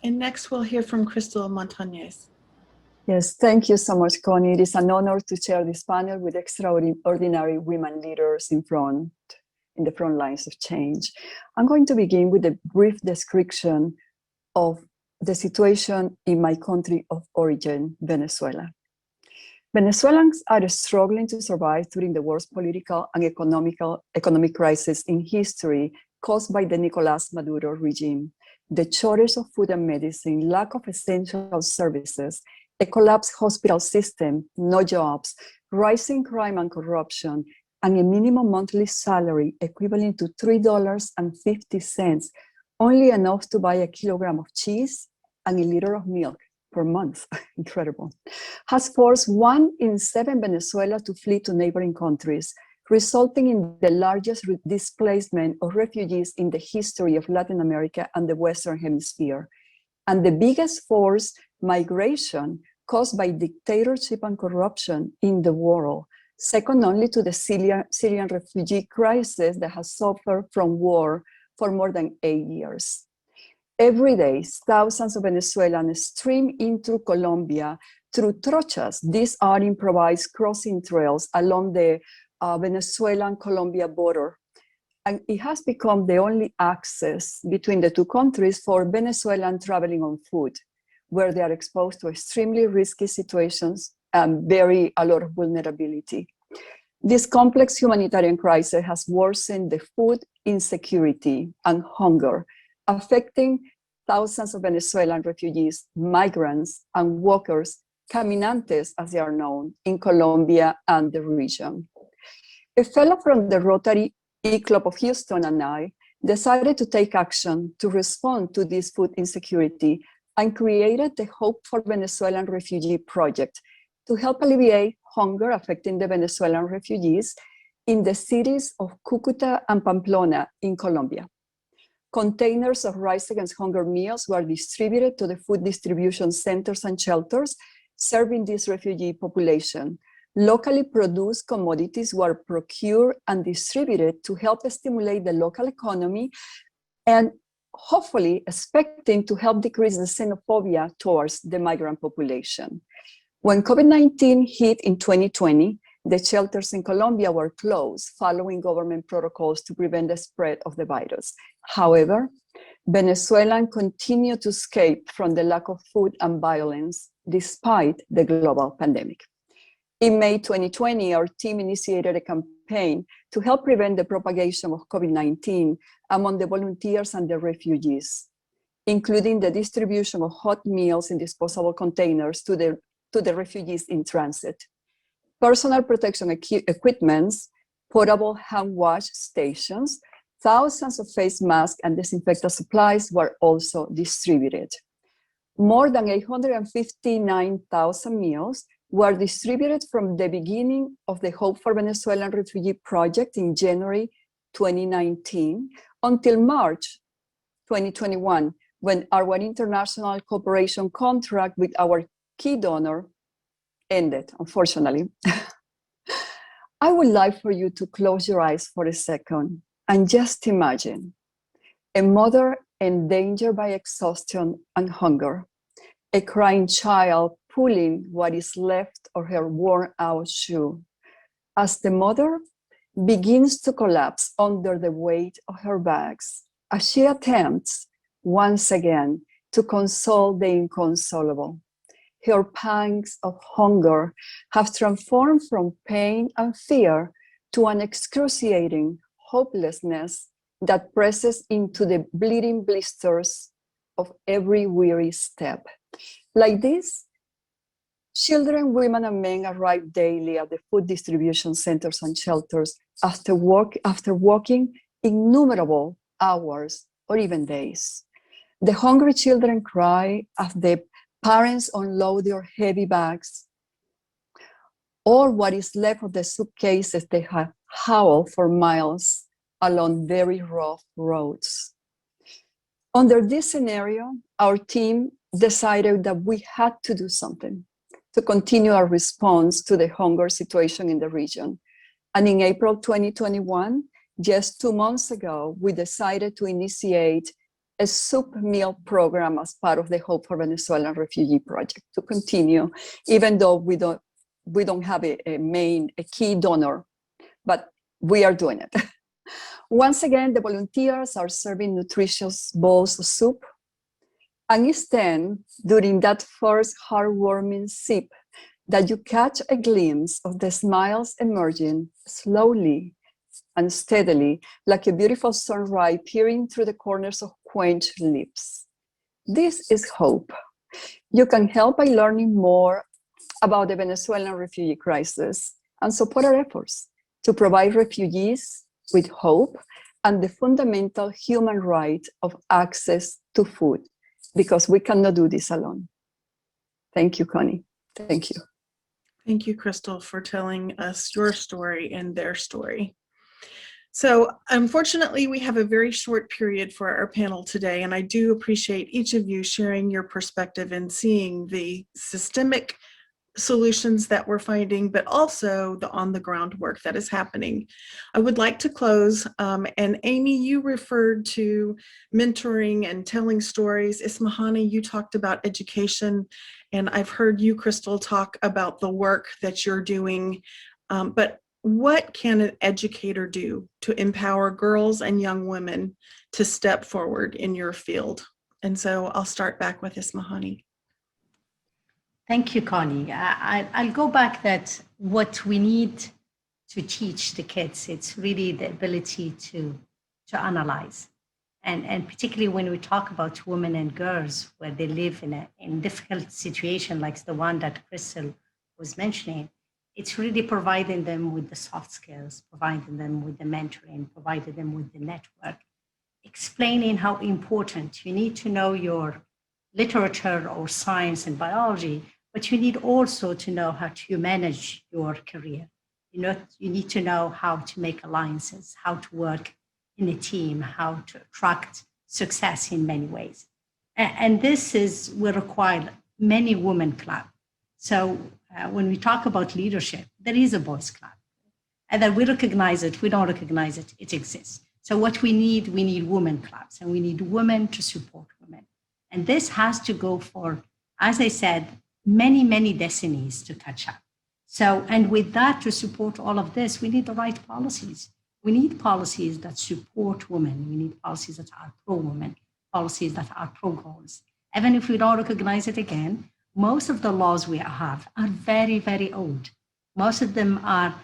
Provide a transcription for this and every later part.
And next we'll hear from Cristal Montañéz. Yes, thank you so much, Connie. It is an honor to chair this panel with extraordinary women leaders in the front lines of change. I'm going to begin with a brief description of the situation in my country of origin, Venezuela. Venezuelans are struggling to survive during the worst political and economic crisis in history caused by the Nicolas Maduro regime. The shortage of food and medicine, lack of essential services, a collapsed hospital system, no jobs, rising crime and corruption, and a minimum monthly salary equivalent to $3.50, only enough to buy a kilogram of cheese and a liter of milk per month, incredible, has forced 1 in 7 Venezuelans to flee to neighboring countries, resulting in the largest displacement of refugees in the history of Latin America and the Western Hemisphere, and the biggest forced migration caused by dictatorship and corruption in the world, second only to the Syrian refugee crisis that has suffered from war for more than 8 years. Every day, thousands of Venezuelans stream into Colombia through trochas. These are improvised crossing trails along the Venezuelan-Colombia border. And it has become the only access between the two countries for Venezuelans traveling on foot, where they are exposed to extremely risky situations and a lot of vulnerability. This complex humanitarian crisis has worsened the food insecurity and hunger, affecting thousands of Venezuelan refugees, migrants, and workers, caminantes as they are known, in Colombia and the region. A fellow from the Rotary Club of Houston and I decided to take action to respond to this food insecurity and created the Hope for Venezuelan Refugee Project to help alleviate hunger affecting the Venezuelan refugees in the cities of Cúcuta and Pamplona in Colombia. Containers of Rise Against Hunger meals were distributed to the food distribution centers and shelters serving this refugee population. Locally produced commodities were procured and distributed to help stimulate the local economy and hopefully expecting to help decrease the xenophobia towards the migrant population. When COVID-19 hit in 2020, the shelters in Colombia were closed following government protocols to prevent the spread of the virus. However, Venezuelans continue to escape from the lack of food and violence despite the global pandemic. In May 2020, our team initiated a campaign to help prevent the propagation of COVID-19 among the volunteers and the refugees, including the distribution of hot meals in disposable containers to the refugees in transit. Personal protection equipments, portable hand wash stations, thousands of face masks and disinfectant supplies were also distributed. More than 859,000 meals were distributed from the beginning of the Hope for Venezuelan Refugee Project in January 2019 until March 2021, when our international cooperation contract with our key donor ended, unfortunately. I would like for you to close your eyes for a second and just imagine a mother endangered by exhaustion and hunger, a crying child pulling what is left of her worn-out shoe, as the mother begins to collapse under the weight of her bags, as she attempts once again to console the inconsolable. Her pangs of hunger have transformed from pain and fear to an excruciating hopelessness that presses into the bleeding blisters of every weary step. Like this, children, women, and men arrive daily at the food distribution centers and shelters after walking innumerable hours or even days. The hungry children cry as the parents unload their heavy bags, or what is left of the suitcases they have hauled for miles along very rough roads. Under this scenario, our team decided that we had to do something to continue our response to the hunger situation in the region. And in April 2021, just 2 months ago, we decided to initiate a soup meal program as part of the Hope for Venezuelan Refugee Project to continue, even though we don't have a key donor, but we are doing it. Once again, the volunteers are serving nutritious bowls of soup. And it's then, during that first heartwarming sip, that you catch a glimpse of the smiles emerging slowly and steadily, like a beautiful sunrise peering through the corners of quaint lips. This is hope. You can help by learning more about the Venezuelan refugee crisis and support our efforts to provide refugees with hope and the fundamental human right of access to food, because we cannot do this alone. Thank you, Connie. Thank you. Thank you, Cristal, for telling us your story and their story. So unfortunately, we have a very short period for our panel today, and I do appreciate each of you sharing your perspective and seeing the systemic solutions that we're finding, but also the on-the-ground work that is happening. I would like to close, and Amy, you referred to mentoring and telling stories. Ismahani, you talked about education, and I've heard you, Cristal, talk about the work that you're doing, but what can an educator do to empower girls and young women to step forward in your field? And so I'll start back with Ismahani. Thank you, Connie. I'll go back that what we need to teach the kids, it's really the ability to analyze. And particularly when we talk about women and girls, where they live in a difficult situation like the one that Cristal was mentioning, it's really providing them with the soft skills, providing them with the mentoring, providing them with the network, explaining how important you need to know your literature or science and biology, but you need also to know how to manage your career. You need to know how to make alliances, how to work in a team, how to attract success in many ways. And this will require many women clubs. So when we talk about leadership, there is a boys club. And that we recognize it, we don't recognize it, it exists. So what we need women clubs, and we need women to support women. And this has to go for, as I said, many, many decades to catch up. So, and with that, to support all of this, we need the right policies. We need policies that support women. We need policies that are pro-women, policies that are pro-girls. Even if we don't recognize it again, most of the laws we have are very, very old. Most of them are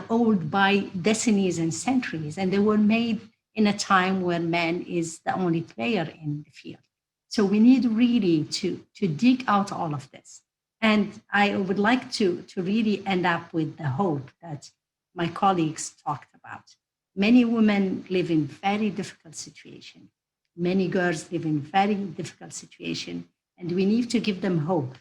old by decades and centuries, and they were made in a time when man is the only player in the field. So we need really to dig out all of this. And I would like to really end up with the hope that my colleagues talked about. Many women live in very difficult situations. Many girls live in very difficult situations, and we need to give them hope.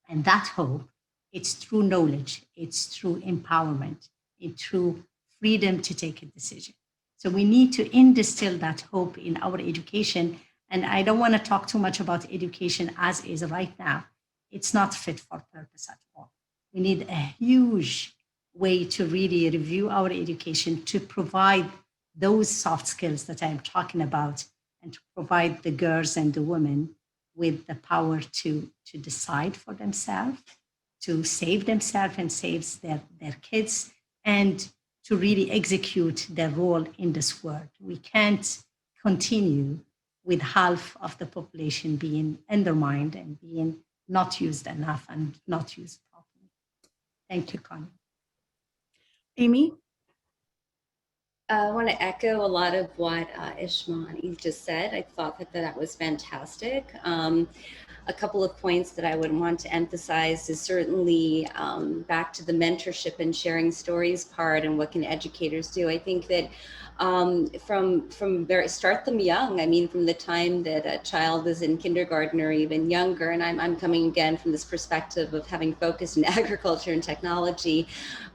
And that hope, it's through knowledge, it's through empowerment, it's through freedom to take a decision. So we need to instill that hope in our education. And I don't want to talk too much about education as is right now. It's not fit for purpose at all. We need a huge way to really review our education to provide those soft skills that I'm talking about, and to provide the girls and the women with the power to decide for themselves, to save themselves and save their kids, and to really execute their role in this world. We can't continue with half of the population being undermined and being not used enough and not used properly. Thank you, Connie. Amy? I want to echo a lot of what Ismahani just said. I thought that was fantastic. A couple of points that I would want to emphasize is certainly back to the mentorship and sharing stories part, and what can educators do. I think that start them young. I mean, from the time that a child is in kindergarten or even younger, and I'm coming again from this perspective of having focused in agriculture and technology,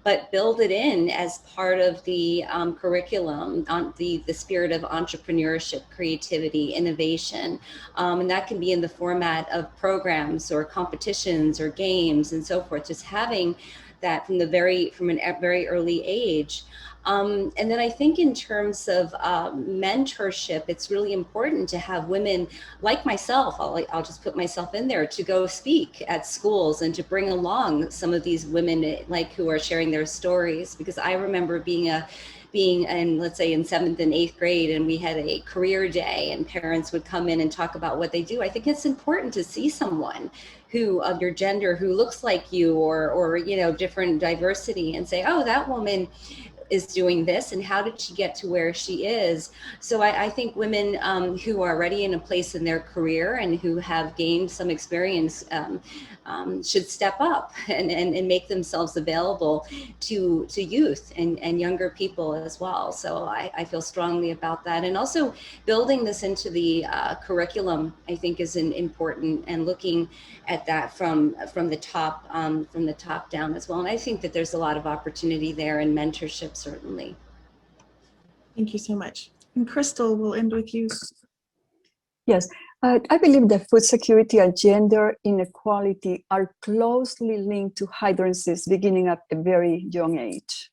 but build it in as part of the curriculum, on the spirit of entrepreneurship, creativity, innovation. And that can be in the format of programs or competitions or games and so forth. Just having that from a very early age. And then I think in terms of mentorship, it's really important to have women like myself, I'll just put myself in there, to go speak at schools and to bring along some of these women like who are sharing their stories. Because I remember being in, let's say, in 7th and 8th grade, and we had a career day and parents would come in and talk about what they do. I think it's important to see someone who of your gender who looks like you, or you know, different diversity, and say, oh, that woman is doing this, and how did she get to where she is? So I think women who are already in a place in their career and who have gained some experience should step up and make themselves available to youth and younger people as well. So I feel strongly about that. And also building this into the curriculum, I think, is important, and looking at that from the top down as well. And I think that there's a lot of opportunity there in mentorship, certainly. Thank you so much. And Cristal, we'll end with you. Yes, I believe that food security and gender inequality are closely linked to hydrangeas beginning at a very young age.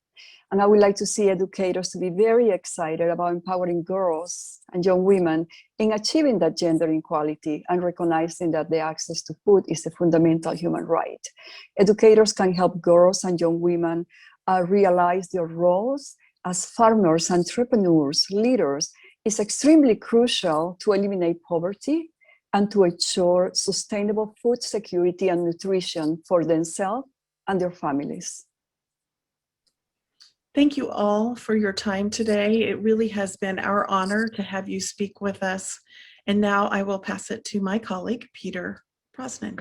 And I would like to see educators to be very excited about empowering girls and young women in achieving that gender equality and recognizing that the access to food is a fundamental human right. Educators can help girls and young women realize their roles as farmers, entrepreneurs, leaders. Is extremely crucial to eliminate poverty and to ensure sustainable food security and nutrition for themselves and their families. Thank you all for your time today. It really has been our honor to have you speak with us. And now I will pass it to my colleague, Peter Brosnan.